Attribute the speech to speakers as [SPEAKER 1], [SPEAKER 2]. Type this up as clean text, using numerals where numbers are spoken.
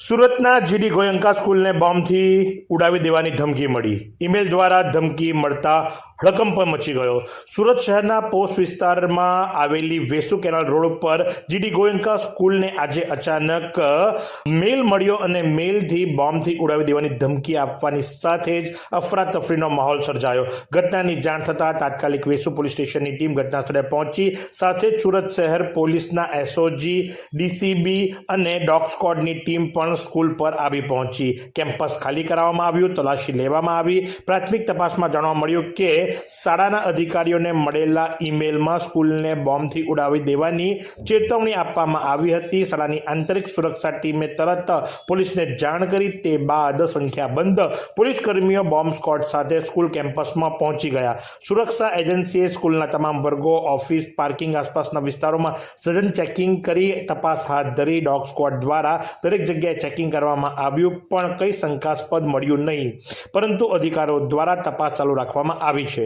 [SPEAKER 1] સુરતના જીડી ગોયંકા સ્કૂલને બોમ્બથી ઉડાવી દેવાની ધમકી મળી. ઈમેલ દ્વારા ધમકી મળતા હડકંપ મચી ગયો. સુરત શહેરના પોસ્ટ વિસ્તારમાં આવેલી વેસુ કેનાલ રોડ ઉપર જીડી ગોયંકા સ્કૂલને આજે અચાનક મેલ મળ્યો અને મેલથી બોમ્બથી ઉડાવી દેવાની ધમકી આપવાની સાથે જ અફરાતફરીનો માહોલ સર્જાયો. ઘટનાની જાણ થતાં તાત્કાલિક વેસુ પોલીસ સ્ટેશનની ટીમ ઘટના સ્થળે પહોંચી. સાથે જ સુરત શહેર પોલીસના એસઓજી, ડીસીબી અને ડોગ સ્ક્વોડની ટીમ પણ સ્કૂલ પર આવી પહોંચી. કેમ્પસ ખાલી કરાવવામાં આવ્યું, તલાશી લેવામાં આવી. પ્રાથમિક તપાસમાં જાણવા મળ્યું કે શાળાના અધિકારીઓને મળેલા ઈમેલમાં સ્કૂલને બોમ્બથી ઉડાવી દેવાની ચેતવણી આપવામાં આવી હતી. શાળાની આંતરિક સુરક્ષા ટીમે તરત પોલીસને જાણ કરી. તે બાદ સંખ્યાબંધ પોલીસ કર્મીઓ બોમ્બ સ્ક્વોડ સાથે સ્કૂલ કેમ્પસમાં પહોંચી ગયા. સુરક્ષા એજન્સીએ સ્કૂલના તમામ વર્ગો, ઓફિસ, પાર્કિંગ આસપાસના વિસ્તારોમાં સઘન ચેકિંગ કરી તપાસ હાથ ધરી. ડોગ સ્ક્વોડ દ્વારા દરેક જગ્યાએ ચેકિંગ કરવામાં આવ્યું પણ કંઈ શંકાસ્પદ મળ્યું નહીં, પરંતુ અધિકારીઓ દ્વારા તપાસ ચાલુ રાખવામાં આવી છે.